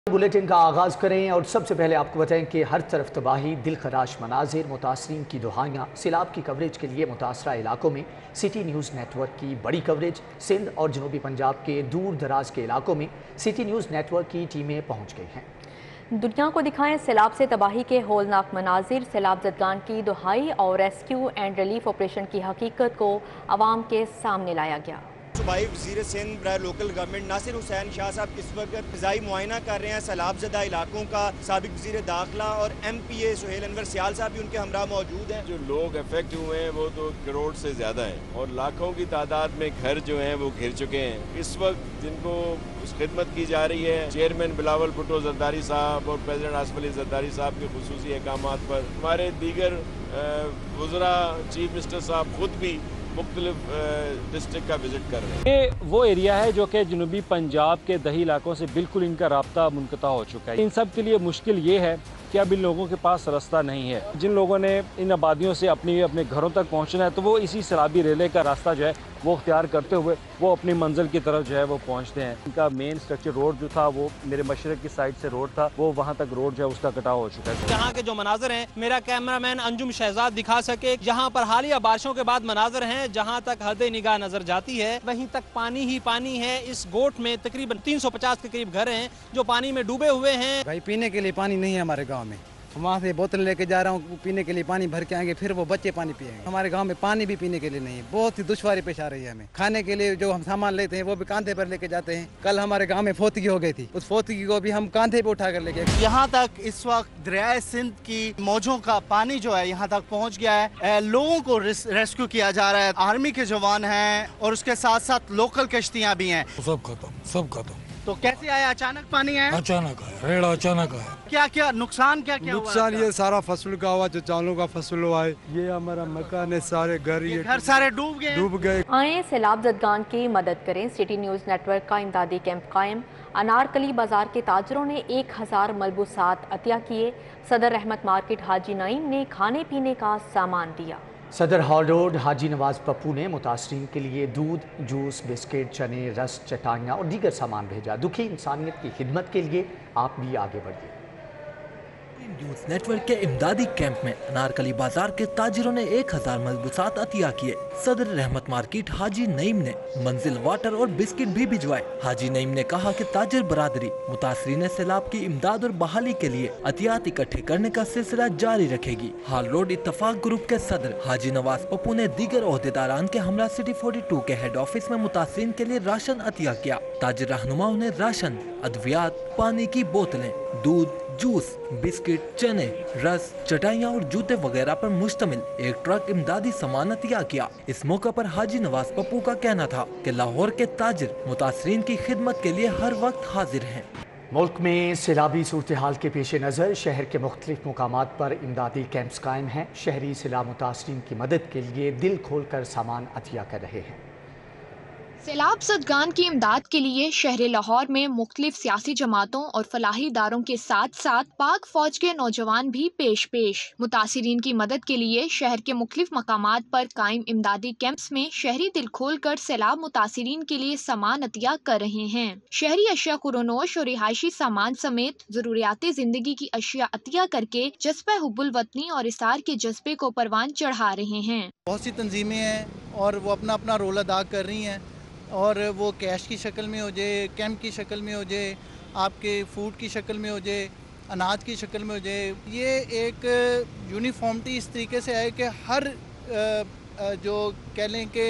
Bulletin का आगाज करें और सबसे पहले आपको बताएं कि हर तरफ तबाही, दिलखराश मनाजिर, मुतासरीन की दुहाइयाँ। सैलाब की कवरेज के लिए मुतासरा इलाकों में सिटी न्यूज़ नेटवर्क की बड़ी कवरेज। सिंध और जनूबी पंजाब के दूर दराज के इलाकों में सिटी न्यूज़ नेटवर्क की टीमें पहुँच गई हैं। दुनिया को दिखाएं सैलाब से तबाही के होलनाक मनाजिर, सैलाब ज़दगान की दुहाई और रेस्क्यू एंड रिलीफ ऑपरेशन की हकीकत को आवाम के सामने लाया गया। सूबाई वज़ीर सिंध बराए लोकल गवर्नमेंट नासिर हुसैन शाह साहब इस वक्त फ़िज़ाई मुआयना कर रहे हैं सैलाब ज़दा इलाकों का। साबिक वज़ीर दाखिला और MPA सुहेल अनवर सियाल साहब भी उनके हमरा मौजूद हैं। जो लोग अफेक्ट हुए हैं वो तो करोड़ से ज़्यादा हैं और लाखों की तादाद में घर जो हैं वो घिर चुके हैं। इस वक्त जिनको उस खिदमत की जा रही है, चेयरमैन बिलावल भुट्टो ज़रदारी साहब और प्रेसिडेंट आसिफ अली ज़रदारी साहब के खुसूसी अहकामात पर हमारे दीगर वज़रा, चीफ मिनिस्टर साहब खुद भी मुख्तलिफ डिस्ट्रिक्ट का विजिट कर रहे हैं। ये वो एरिया है जो कि जनूबी पंजाब के दही इलाकों से बिल्कुल इनका राब्ता मुनक़ता हो चुका है। इन सब के लिए मुश्किल ये है कि अब इन लोगों के पास रास्ता नहीं है। जिन लोगों ने इन आबादियों से अपने घरों तक पहुंचना है तो वो इसी सैलाबी रेले का रास्ता जो है वो अख्तियार करते हुए वो अपनी मंजिल की तरफ जो है वो पहुंचते हैं। इनका मेन स्ट्रक्चर रोड जो था वो मेरे मशरक की साइड से रोड था, वो वहाँ तक रोड जो है उसका कटाव हो चुका है। यहाँ के जो मनाजर हैं मेरा कैमरामैन अंजुम शहजाद दिखा सके, यहाँ पर हालिया बारिशों के बाद मनाजर हैं जहाँ तक हद निगाह नजर जाती है वहीं तक पानी ही पानी है। इस गोट में तकरीबन 350 के करीब घर हैं जो पानी में डूबे हुए हैं। भाई पीने के लिए पानी नहीं है हमारे गाँव में, वहाँ से बोतल लेके जा रहा हूँ पीने के लिए, पानी भर के आएंगे फिर वो बच्चे पानी पिएंगे। हमारे गांव में पानी भी पीने के लिए नहीं है, बहुत ही दुश्वारी पेश आ रही है हमें। खाने के लिए जो हम सामान लेते हैं वो भी कांधे पर लेके जाते हैं। कल हमारे गांव में फोतगी हो गई थी, उस फोतगी को भी हम कांधे पे उठा कर लेके। यहाँ तक इस वक्त दरियाए सिंध की मौजों का पानी जो है यहाँ तक पहुँच गया है। लोगों को रेस्क्यू किया जा रहा है, आर्मी के जवान हैं और उसके साथ साथ लोकल कश्तियाँ भी हैं। सब खत्म। तो कैसे आया? अचानक पानी आया? अचानक आया, रेड़ा अचानक आया। क्या क्या नुकसान क्या क्या नुकसान ये सारा फसल का हुआ, जो चावलों का फसल हुआ है, ये हमारा मकान है, सारे घर ये घर सारे डूब गए। आए सैलाब ज़दगान की मदद करें। सिटी न्यूज़ नेटवर्क का इमदादी कैंप कायम। अनारकली बाजार के ताजरों ने 1000 मलबूसात अतिया किए। सदर रहमत मार्केट हाजी नईम ने खाने पीने का सामान दिया। सदर हॉल रोड हाजी नवाज पप्पू ने मुतासरीन के लिए दूध, जूस, बिस्किट, चने, रस, चटाइयाँ और दीगर सामान भेजा। दुखी इंसानियत की खिदमत के लिए आप भी आगे बढ़िए। न्यूज़ नेटवर्क के इमदादी कैंप में अनारकली बाजार के ताजिरों ने 1000 मलबूसात अतिया किए। सदर रहमत मार्केट हाजी नईम ने मंजिल वाटर और बिस्किट भी भिजवाए। हाजी नईम ने कहा कि ताजिर बरादरी मुतासरीन सैलाब की इमदाद और बहाली के लिए अतियात इकट्ठे करने का सिलसिला जारी रखेगी। हाल रोड इत्तफाक ग्रुप के सदर हाजी नवाज पप्पू ने दीगर ओहदेदारान के हमरा सिटी 42 के हेड ऑफिस में मुतासरीन के लिए राशन अतिया किया। ताजिर रहनुमाओं ने राशन, अद्वियात, पानी की बोतलें, दूध, जूस, बिस्किट, चने, रस, चटाइयाँ और जूते वगैरह पर मुश्तमिल एक ट्रक इमदादी सामान अतिया किया। इस मौके पर हाजी नवाज पप्पू का कहना था कि लाहौर के ताजिर मुतासरीन की खिदमत के लिए हर वक्त हाजिर हैं। मुल्क में सैलाबी सूरत हाल के पेश नज़र शहर के मुख्तलिफ मुकामात पर इमदादी कैंप्स कायम हैं। शहरी सैलाब मुतासरीन की मदद के लिए दिल खोल कर सामान अतिया कर रहे हैं। सैलाब ज़दगान की इमदाद के लिए शहर लाहौर में मुख्तलिफ सियासी जमातों और फलाही इदारों के साथ साथ पाक फौज के नौजवान भी पेश मुतासिरीन की मदद के लिए शहर के मुख्तलिफ मकामात पर कायम इमदादी कैंप्स में शहरी दिल खोल कर सैलाब मुतासिरीन के लिए सामान अतिया कर रहे हैं। शहरी अशिया खुरोनोश और रिहायशी सामान समेत जरूरियाती जिंदगी की अशिया अतिया करके जज्बे हुब्बुल वतनी और इसार के जज्बे को परवान चढ़ा रहे हैं। बहुत सी तंजीमें हैं और वो अपना अपना रोल अदा कर रही हैं, और वो कैश की शक्ल में हो जाए, कैंप की शक्ल में हो जाए, आपके फूड की शक्ल में हो जाए, अनाज की शक्ल में हो जाए। ये एक यूनिफॉर्मिटी इस तरीके से है कि हर जो कह लें कि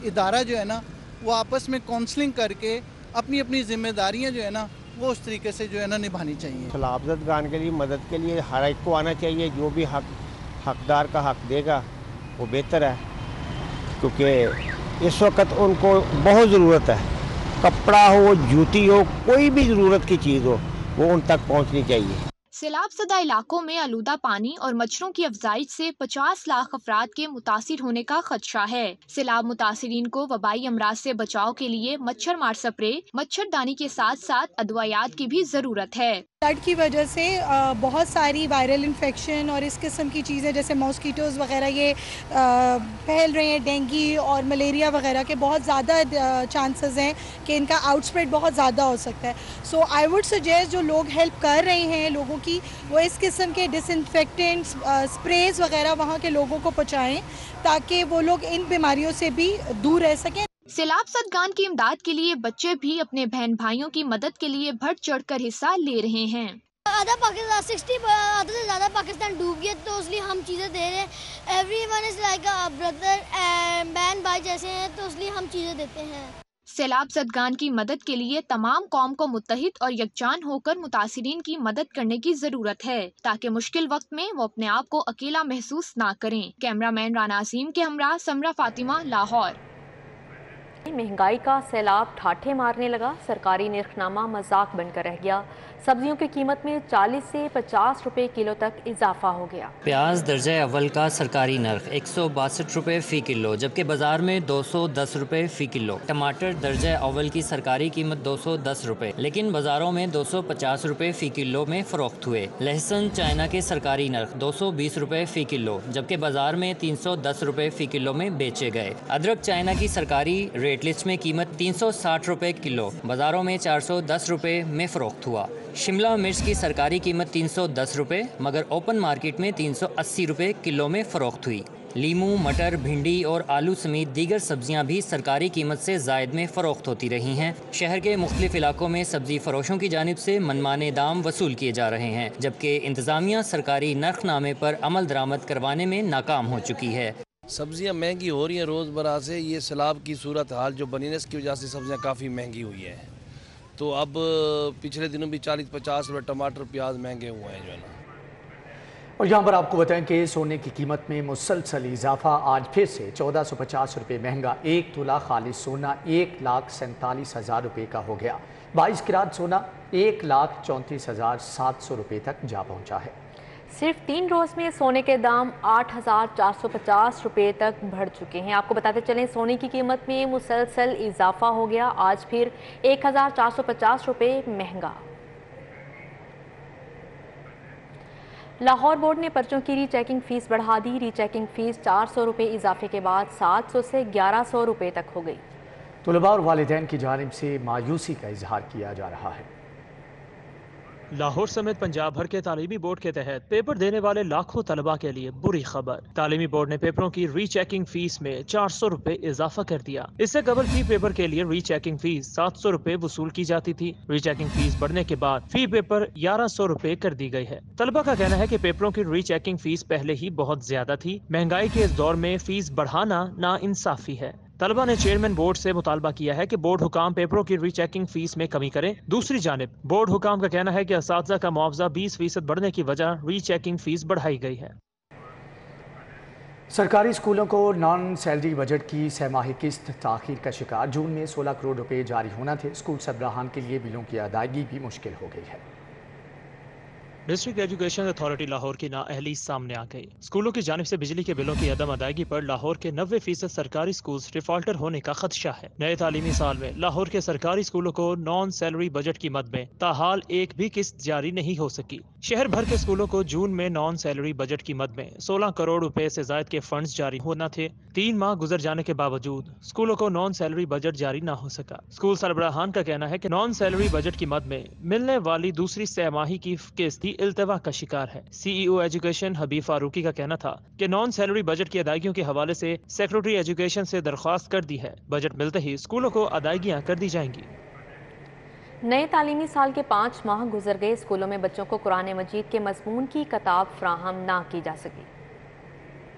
इदारा जो है ना वो आपस में काउंसलिंग करके अपनी अपनी जिम्मेदारियां जो है ना वो उस तरीके से जो है ना निभानी चाहिए। सैलाब ज़दगान के लिए मदद के लिए हर एक को आना चाहिए। जो भी हकदार का हक देगा वो बेहतर है, क्योंकि इस वक्त उनको बहुत ज़रूरत है। कपड़ा हो, जूती हो, कोई भी ज़रूरत की चीज़ हो वो उन तक पहुंचनी चाहिए। सैलाब ज़दा इलाकों में आलूदा पानी और मच्छरों की अफजाइश से 50 लाख अफराद के मुतासिर होने का खदशा है। सैलाब मुतासिरीन को वबाई अमराज से बचाव के लिए मच्छर मार स्प्रे, मच्छरदानी के साथ साथ अदवायात की भी जरूरत है। फ्लड की वजह से बहुत सारी वायरल इन्फेक्शन और इस किस्म की चीज़ें जैसे मॉस्कीटोज़ वगैरह ये फैल रहे हैं, डेंगू और मलेरिया वगैरह के बहुत ज़्यादा चांसेस हैं कि इनका आउटस्प्रेड बहुत ज़्यादा हो सकता है। सो आई वुड सजेस्ट जो लोग हेल्प कर रहे हैं लोगों की, वो इस किस्म के डिसइंफेक्टेंट्स स्प्रेज वगैरह वहाँ के लोगों को पहुँचाएँ ताकि वो लोग इन बीमारियों से भी दूर रह सकें। सैलाब ज़दगान की इमदाद के लिए बच्चे भी अपने बहन भाइयों की मदद के लिए बढ़ चढ़ कर हिस्सा ले रहे हैं। आधा पाकिस्तान 60 आधा से ज़्यादा पाकिस्तान डूब गया, तो इसलिए हम चीज़ें दे रहे हैं। Everyone is like a brother and बहन भाई जैसे हैं, तो इसलिए हम चीज़ें देते हैं। सैलाब ज़दगान की मदद के लिए तमाम कौम को मुत्तहिद और यकजान होकर मुतासिरीन की मदद करने की ज़रूरत है ताकि मुश्किल वक्त में वो अपने आप को अकेला महसूस ना करें। कैमरामैन राना असीम के हमरा समरा फातिमा, लाहौर। महंगाई का सैलाब ठाठे मारने लगा, सरकारी निर्खनामा मजाक बनकर रह गया। सब्जियों की कीमत में 40 से 50 रुपए किलो तक इजाफा हो गया। प्याज दर्जा अव्वल का सरकारी नर्ख 162 रुपए फ़ी किलो, जबकि बाजार में 210 रुपए फ़ी किलो। टमाटर दर्जा अव्वल की सरकारी कीमत 210 रुपए, लेकिन बाजारों में 250 रुपए फ़ी किलो में फरोख्त हुए। लहसुन चाइना के सरकारी नर्ख 220 रुपए फ़ी किलो, जबकि बाजार में 310 रुपए फ़ी किलो में बेचे गए। अदरक चाइना की सरकारी रेट लिस्ट में कीमत 360 रुपए किलो, बाजारों में 410 रुपए में फरोख्त हुआ। शिमला मिर्च की सरकारी कीमत 310 रुपए, मगर ओपन मार्केट में 380 रुपए किलो में फरोख्त हुई। लीमू, मटर, भिंडी और आलू समेत दीगर सब्जियां भी सरकारी कीमत से जायद में फरोख्त होती रही हैं। शहर के मुख्तलिफ इलाकों में सब्जी फरोशों की जानिब से मनमाने दाम वसूल किए जा रहे हैं, जबकि इंतजामिया सरकारी नर्खनामे पर अमल दरामद करवाने में नाकाम हो चुकी है। सब्जियां महंगी हो रही हैं रोज़मर्रा से। ये सैलाब की सूरत हाल जो बनी है, इसकी वजह से सब्जियां काफ़ी महंगी हुई है। तो अब पिछले दिनों भी 40-50 रुपये टमाटर प्याज महंगे हुए हैं जो है ना। और यहाँ पर आपको बताएं कि सोने की कीमत में मुसलसल इजाफा, आज फिर से 1450 रुपये महंगा। 1 तोला खालिस सोना 1,47,000 रुपये का हो गया। 22 कैरेट सोना 1,34,700 रुपये तक जा पहुँचा है। सिर्फ 3 रोज़ में सोने के दाम 8,450 रुपये तक बढ़ चुके हैं। आपको बताते चलें, सोने की कीमत में मुसलसल इजाफा हो गया, आज फिर 1,450 रुपये महंगा। लाहौर बोर्ड ने पर्चों की रीचेकिंग फ़ीस बढ़ा दी। रीचेकिंग फ़ीस 400 रुपये इजाफे के बाद 700 से 1100 रुपये तक हो गई। तलबा और वालिदैन की जानिब से मायूसी का इजहार किया जा रहा है। लाहौर समेत पंजाब भर के तालीमी बोर्ड के तहत पेपर देने वाले लाखों तलबा के लिए बुरी खबर। तालीमी बोर्ड ने पेपरों की रीचेकिंग फीस में 400 रुपए इजाफा कर दिया। इससे कबल फी पेपर के लिए रीचेकिंग फीस 700 रुपए वसूल की जाती थी। रीचेकिंग फीस बढ़ने के बाद फी पेपर 1100 रुपए कर दी गई है। तलबा का कहना है कि पेपरों की रीचेकिंग फीस पहले ही बहुत ज्यादा थी। महंगाई के इस दौर में फीस बढ़ाना नाइंसाफी है। तलबा ने चेयरमैन बोर्ड से मुतालबा किया है कि बोर्ड हुकाम पेपरों की रीचेकिंग फीस में कमी करें। दूसरी जानिब बोर्ड हुकाम का कहना है कि असातिज़ा का मुआवजा 20% बढ़ने की वजह रीचेकिंग फीस बढ़ाई गई है। सरकारी स्कूलों को नॉन सैलरी बजट की सहमाही किस्त ताखीर का शिकार। जून में 16 करोड़ रुपए जारी होना थे। स्कूल सरबराहान के लिए बिलों की अदायगी भी मुश्किल हो गई है। डिस्ट्रिक्ट एजुकेशन अथॉरिटी लाहौर की नाअहली सामने आ गई। स्कूलों की जानिब से बिजली के बिलों की अदम अदायगी पर लाहौर के 90% सरकारी स्कूल डिफॉल्टर होने का खदशा है। नए तालीमी साल में लाहौर के सरकारी स्कूलों को नॉन सैलरी बजट की मद में ताहाल एक भी किस्त जारी नहीं हो सकी। शहर भर के स्कूलों को जून में नॉन सैलरी बजट की मद में 16 करोड़ रुपए से जायद के फंड्स जारी होना थे। 3 माह गुजर जाने के बावजूद स्कूलों को नॉन सैलरी बजट जारी न हो सका। स्कूल सरबराहान का कहना है कि नॉन सैलरी बजट की मद में मिलने वाली दूसरी सहमाही की किस्त ही इल्तवा का शिकार है। सीईओ एजुकेशन हबीब फारूकी का कहना था कि नॉन सैलरी बजट की अदायगियों के हवाले से सेक्रेटरी एजुकेशन से दरख्वास्त कर दी है। बजट मिलते ही स्कूलों को अदायगियां कर दी जाएंगी। नए तालीमी साल के 5 माह गुजर गए, स्कूलों में बच्चों को कुरान मजीद के मज़मून की किताब फ्राहम ना की जा सकी।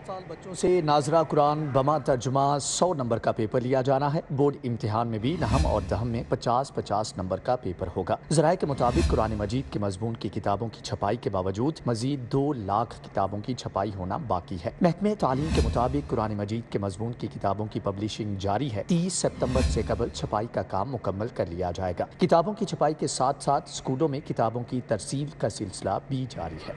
साल बच्चों से नाजरा कुरान बमा तर्जुमा 100 नंबर का पेपर लिया जाना है। बोर्ड इम्तिहान में भी नहम और दहम में 50-50 नंबर का पेपर होगा। ज़राए के मुताबिक कुरान मजीद के मज़मून की किताबों की छपाई के बावजूद मजीद 2 लाख किताबों की छपाई होना बाकी है। महकमे तालीम के मुताबिक कुरान मजीद के मज़मून की किताबों की पब्लिशिंग जारी है। 30 सितंबर से कबल छपाई का काम मुकम्मल कर लिया जाएगा। किताबों की छपाई के साथ साथ स्कूलों में किताबों की तरसील का सिलसिला भी जारी है।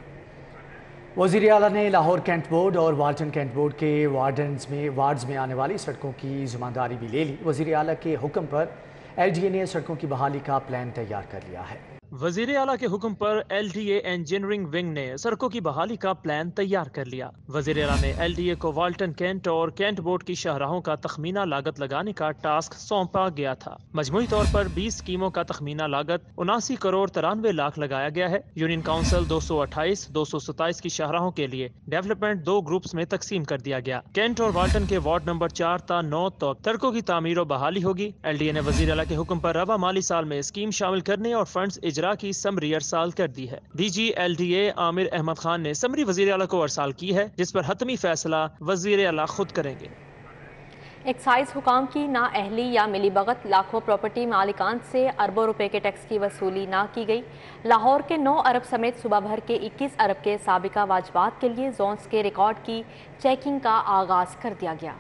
वज़ीर आला ने लाहौर कैंट बोर्ड और वाल्टन कैंट बोर्ड के वार्ड्स में आने वाली सड़कों की जिम्मेदारी भी ले ली। वज़ीर आला के हुक्म पर LDA ने सड़कों की बहाली का प्लान तैयार कर लिया है। वजीर आला के हुक्म पर LDA इंजीनियरिंग विंग ने सड़कों की बहाली का प्लान तैयार कर लिया। वजीर आला ने LDA को वाल्टन कैंट और कैंट बोर्ड की शाहराहों का तखमीना लागत लगाने का टास्क सौंपा गया था। मजमूई तौर पर 20 स्कीमों का तखमीना लागत 79 करोड़ 93 लाख लगाया गया है। यूनियन काउंसिल 228, 227 की शाहराहों के लिए डेवलपमेंट 2 ग्रुप्स में तकसीम कर दिया गया। कैंट और वाल्टन के वार्ड नंबर 4 ता 9 तक सड़कों की तामीर और बहाली होगी। LDA ने वजीर आला के हुक्म पर रवा माली साल में स्कीम शामिल करने और फंड्स इजरा की समरी अरसाल कर दी है। DG LDA आमिर अहमद खान ने समरी वजीर आला को अरसाल की है, जिस पर हतमी फैसला वजीर आला खुद करेंगे। एक्साइज हुकाम की नाअहली या मिलीभगत लाखों प्रॉपर्टी मालिकान से अरबों रुपए के टैक्स की वसूली ना की गई। लाहौर के 9 अरब समेत सूबा भर के 21 अरब के साबिका वाजबात के लिए जोन्स के रिकॉर्ड की चेकिंग का आगाज कर दिया गया।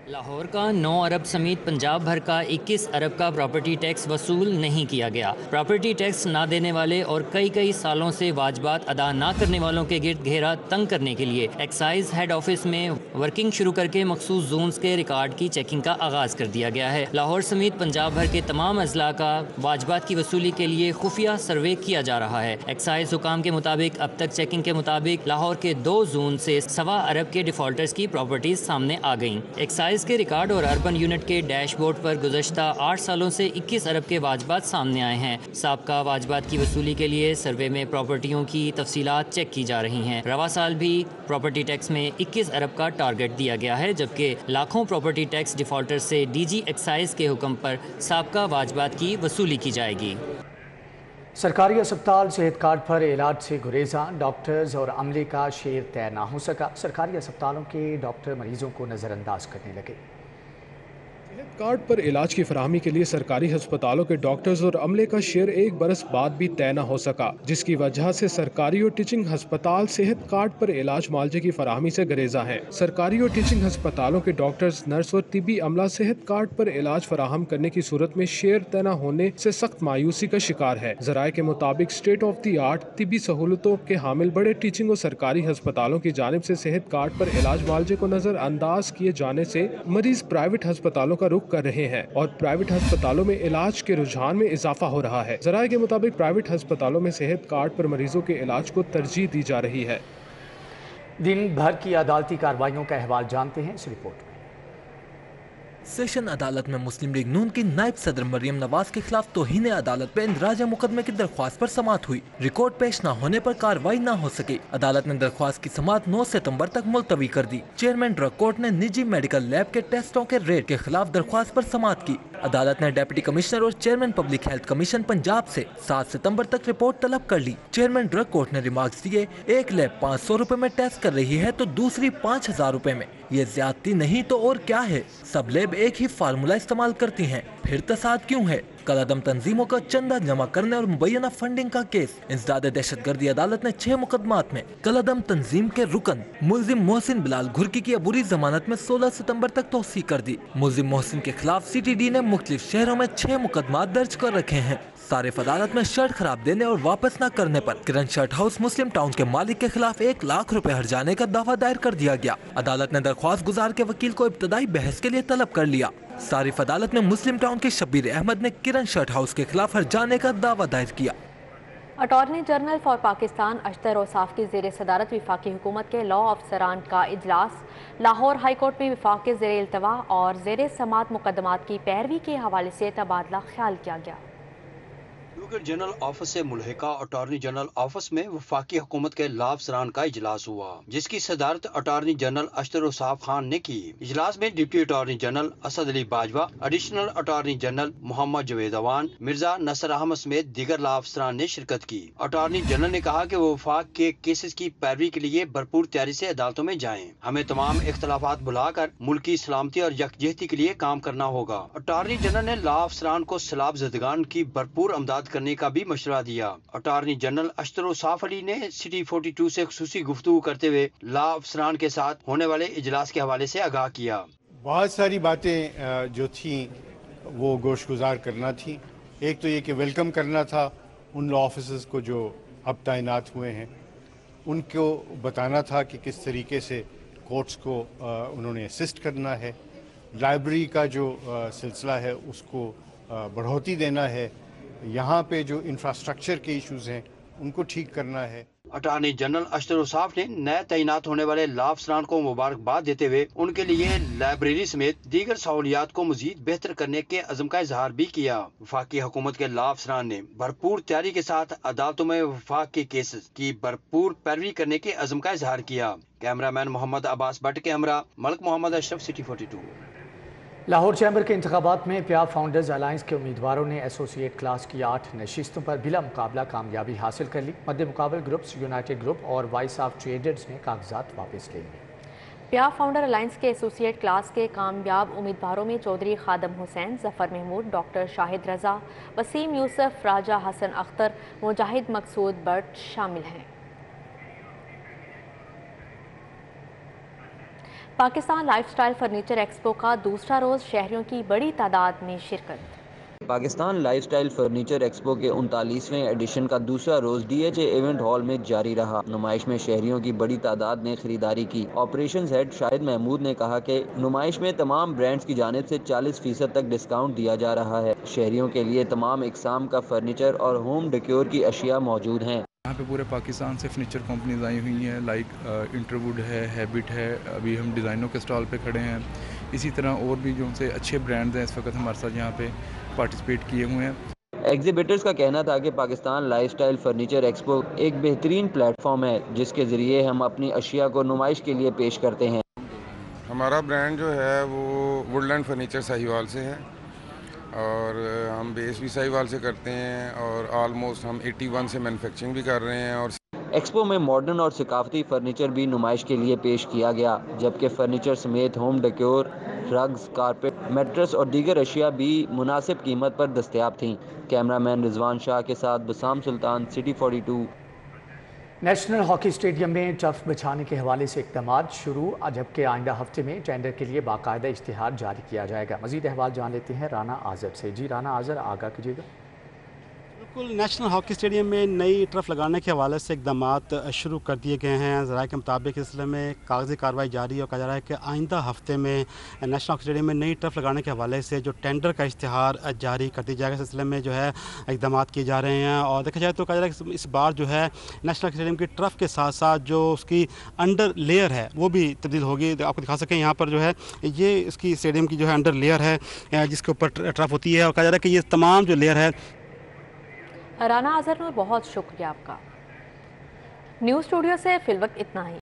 लाहौर का 9 अरब समेत पंजाब भर का 21 अरब का प्रॉपर्टी टैक्स वसूल नहीं किया गया। प्रॉपर्टी टैक्स ना देने वाले और कई सालों से वाजबात अदा ना करने वालों के गिर्द घेरा तंग करने के लिए एक्साइज हेड ऑफिस में वर्किंग शुरू करके मखसूस जोन्स के रिकॉर्ड की चेकिंग का आगाज कर दिया गया है। लाहौर समेत पंजाब भर के तमाम अजला का वाजबात की वसूली के लिए खुफिया सर्वे किया जा रहा है। एक्साइज हुकाम के मुताबिक अब तक चेकिंग के मुताबिक लाहौर के 2 जोन से 1.25 अरब के डिफॉल्टर्स की प्रॉपर्टीज सामने आ गईं। एक्साइज के रिकॉर्ड और अर्बन यूनिट के डैशबोर्ड पर गुज़श्ता 8 सालों से 21 अरब के वाजबात सामने आए हैं। साबका वाजबात की वसूली के लिए सर्वे में प्रॉपर्टियों की तफसीलात चेक की जा रही हैं। रवा साल भी प्रॉपर्टी टैक्स में 21 अरब का टारगेट दिया गया है, जबकि लाखों प्रॉपर्टी टैक्स डिफॉल्टर से DG एक्साइज के हुक्म पर साबका वाजबात की वसूली की जाएगी। सरकारी अस्पताल सेहत कार्ड पर इलाज से गुरेजा, डॉक्टर्स और अमले का शेर तय ना हो सका। सरकारी अस्पतालों के डॉक्टर मरीजों को नज़रअंदाज करने लगे। सेहत कार्ड पर इलाज की फराहमी के लिए सरकारी अस्पतालों के डॉक्टर्स और अमले का शेयर 1 बरस बाद भी तय न हो सका, जिसकी वजह से सरकारी और टीचिंग अस्पताल सेहत कार्ड पर इलाज मुआवजे की फराहमी से गुरेजा है। सरकारी और टीचिंग अस्पतालों के डॉक्टर्स, नर्स और तिबी अमला सेहत कार्ड पर इलाज फराहम करने की सूरत में शेयर तय न होने से सख्त मायूसी का शिकार है। जराये के मुताबिक स्टेट ऑफ द आर्ट तिबी सहूलतों के हामिल बड़े टीचिंग और सरकारी अस्पतालों की जानिब से सेहत कार्ड पर इलाज मुआवजे को नजरअंदाज किए जाने से मरीज प्राइवेट अस्पतालों का रुख कर रहे हैं और प्राइवेट अस्पतालों में इलाज के रुझान में इजाफा हो रहा है। जराये के मुताबिक प्राइवेट अस्पतालों में सेहत कार्ड पर मरीजों के इलाज को तरजीह दी जा रही है। दिन भर की अदालती कार्रवाइयों का अहवाल जानते हैं इस रिपोर्ट में। सेशन अदालत में मुस्लिम लीग नून की नायब सदर मरियम नवाज के खिलाफ तौहीन अदालत पे इंदराज मुकदमे की दरख्वास्त पर समाअत हुई। रिकॉर्ड पेश न होने पर कार्रवाई न हो सकी। अदालत ने दरख्वास्त की समाअत 9 सितंबर तक मुलतवी कर दी। चेयरमैन ड्रग कोर्ट ने निजी मेडिकल लैब के टेस्टों के रेट के खिलाफ दरख्वास्त पर समाअत की। अदालत ने डिप्टी कमिश्नर और chairman public health commission Punjab से 7 सितंबर तक रिपोर्ट तलब कर ली। चेयरमैन ड्रग कोर्ट ने रिमार्क्स दिए, एक लैब 500 रुपए में टेस्ट कर रही है तो दूसरी 5000 रुपए में। ये ज्यादती नहीं तो और क्या है? सब लैब एक ही फार्मूला इस्तेमाल करती हैं, फिर तसाद क्यों है? कलअदम तंजीमों का चंदा जमा करने और मुबैना फंडिंग का केस। इंसदाद दहशतगर्दी अदालत ने 6 मुकदमात में कलअदम तंजीम के रुकन मुल्जिम मोहसिन बिलाल घुर्की की अबूरी जमानत में 16 सितंबर तक तौसीक कर दी। मुल्जिम मोहसिन के खिलाफ CTD ने मुख्तलिफ शहरों में 6 मुकदमात दर्ज कर रखे हैं। सारिफ अदालत में शर्ट खराब देने और वापस न करने पर किरण शर्ट हाउस मुस्लिम टाउन के मालिक के खिलाफ 1 लाख रुपए हर्जाने का दावा दायर कर दिया गया। अदालत ने दरख्वास्त गुजार के वकील को इब्तदाई बहस के लिए तलब कर लिया। सारिफ अदालत में मुस्लिम टाउन के शब्बीर अहमद ने किरण शर्ट हाउस के खिलाफ हर्जाने का दावा दायर किया। Attorney general for Pakistan Ashtar Ausaf की ज़ेर सदारत वफाकी हुकूमत के लॉ अफसरान का इजलास लाहौर हाई कोर्ट में वफाक के ज़ेर इल्तवा और ज़ेर समात मुकदमात की पैरवी के हवाले से तबादला ख्याल किया गया। एडवोकेट जनरल ऑफिस से मुल्हिका अटॉर्नी जनरल ऑफिस में वफाकी हुकूमत के लॉ अफसरान का इजलास हुआ, जिसकी सदारत अटॉर्नी जनरल अशतर औसाफ खान ने की। इजलास में deputy attorney general Asad Ali Bajwa, additional attorney general Mohammad Javed Awan, Mirza Nasar Ahmad समेत दीगर लॉ अफसरान ने शिरकत की। अटॉर्नी जनरल ने कहा कि वो वफाक के केसेस की पैरवी के लिए भरपूर तैयारी से अदालतों में जाएं। हमें तमाम इख्तलाफात भुलाकर मुल्की सलामती और यकजहती के लिए काम करना होगा। अटॉर्नी जनरल ने लॉ अफसरान को सैलाब ज़दगान की भरपूर अमदाद करने का भी मशवरा दिया। अटॉर्नी जनरल अशतर औसाफ अली ने सिटी 42 से खुसूसी गुफ्तगू करते हुए लॉ अफसरान के साथ होने वाले इजलास के हवाले से आगाह किया। बहुत सारी बातें जो थी वो गोशगुजार करना थी। एक तो ये कि वेलकम करना था उन लॉ ऑफिसर्स को जो अब तैनात हुए हैं, उनको बताना था कि किस तरीके से कोर्ट्स को उन्होंने असिस्ट करना है, लाइब्रेरी का जो सिलसिला है उसको बढ़ोतरी देना है, यहाँ पे जो इंफ्रास्ट्रक्चर के इश्यूज हैं उनको ठीक करना है। अटॉर्नी जनरल अशतर उसाफ ने नए तैनात होने वाले लाभ सरान को मुबारकबाद देते हुए उनके लिए लाइब्रेरी समेत दीगर सहूलियात को मजीद बेहतर करने के अज़्म का इजहार भी किया। वफाकी हुकूमत के लाभ सरान ने भरपूर तैयारी के साथ अदालतों में वफाक के केसेस की भरपूर पैरवी करने के अज़्म का इजहार किया। कैमरामैन मोहम्मद अब्बास भट्ट के हमरा मलिक मोहम्मद अशरफ, सिटी 42। लाहौर चैम्बर के इंतखाबात में प्यार फाउंडर्स अलायंस के उम्मीदवारों ने एसोसिएट क्लास की 8 नशिस्तों पर बिला मुकाबला कामयाबी हासिल कर ली। मद्दे मुकाबल ग्रुप्स, यूनाइटेड ग्रुप और वॉइस ऑफ ट्रेडर्स ने कागजात वापस ले लिए। प्यार फाउंडर अलायंस के एसोसिएट क्लास के कामयाब उम्मीदवारों में चौधरी खादम हुसैन, जफर महमूद, डॉक्टर शाहिद रजा, वसीम यूसुफ, राजा हसन अख्तर, मुजाहिद मकसूद बट शामिल हैं। पाकिस्तान लाइफस्टाइल फर्नीचर एक्सपो का दूसरा रोज़ शहरियों की बड़ी तादाद में शिरकत। पाकिस्तान लाइफस्टाइल फर्नीचर एक्सपो के 39वें एडिशन का दूसरा रोज DHA इवेंट हॉल में जारी रहा। नुमाइश में शहरियों की बड़ी तादाद ने खरीदारी की। ऑपरेशंस हेड शाहिद महमूद ने कहा कि नुमाइश में तमाम ब्रांड्स की जानिब से 40% तक डिस्काउंट दिया जा रहा है। शहरियों के लिए तमाम इकसाम का फर्नीचर और होम डेकोर की अशिया मौजूद हैं। यहाँ पे पूरे पाकिस्तान से फर्नीचर कंपनीज आई हुई हैं, लाइक इंटरवुड है, हैबिट है। अभी हम डिज़ाइनों के स्टॉल पे खड़े हैं। इसी तरह और भी जो से अच्छे ब्रांड्स हैं इस वक्त हमारे साथ यहाँ पे पार्टिसिपेट किए हुए हैं। एग्जिबिटर्स का कहना था कि पाकिस्तान लाइफस्टाइल फर्नीचर एक्सपो एक बेहतरीन प्लेटफॉर्म है जिसके ज़रिए हम अपनी अशिया को नुमाइश के लिए पेश करते हैं। हमारा ब्रांड जो है वो वुडलैंड फर्नीचर साहिवाल से है और हम बेस भी साहिवाल से करते हैं और ऑलमोस्ट हम 81 से मैन्युफैक्चरिंग भी कर रहे हैं। और एक्सपो में मॉडर्न और सकाफती फर्नीचर भी नुमाइश के लिए पेश किया गया, जबकि फर्नीचर समेत home decor, rugs, carpet, mattress और दीगर अशिया भी मुनासिब कीमत पर दस्तयाब थीं। कैमरामैन रिजवान शाह के साथ बसाम सुल्तान, सिटी 42। नेशनल हॉकी स्टेडियम में टर्फ बिछाने के हवाले से इक़दाम शुरू, जबकि आइंदा हफ्ते में टेंडर के लिए बाकायदा इश्तिहार जारी किया जाएगा। मज़ीद अहवाल जान लेते हैं राना आज़र से। जी राना आज़र, आगाह कीजिएगा। बिल्कुल, नेशनल हॉकी स्टेडियम में नई टर्फ लगाने के हवाले से इक़दाम शुरू कर दिए गए हैं। ज़राए के मुताबिक इस सिलसिले में कागज़ी कार्रवाई जारी है और कहा जा रहा है कि आइंदा हफ्ते में नेशनल हॉकी स्टेडियम में नई टर्फ लगाने के हवाले से जो टेंडर का इश्तिहार जारी कर दिया जाएगा। इस सिलसिले में जो है इक़दाम किए जा रहे हैं और देखा जाए तो कहा जा रहा है कि इस बार जो है नेशनल हॉकी स्टेडियम की टर्फ के साथ साथ जो उसकी अंडर लेयर है वो भी तब्दील होगी। आपको दिखा सकें यहाँ पर जो है ये इसकी स्टेडियम की जो है अंडर लेयर है जिसके ऊपर टर्फ होती है और कहा जा रहा है कि ये तमाम जो लेयर है। राना आज़र में बहुत शुक्रिया आपका। न्यूज़ स्टूडियो से फिलवक्त इतना ही।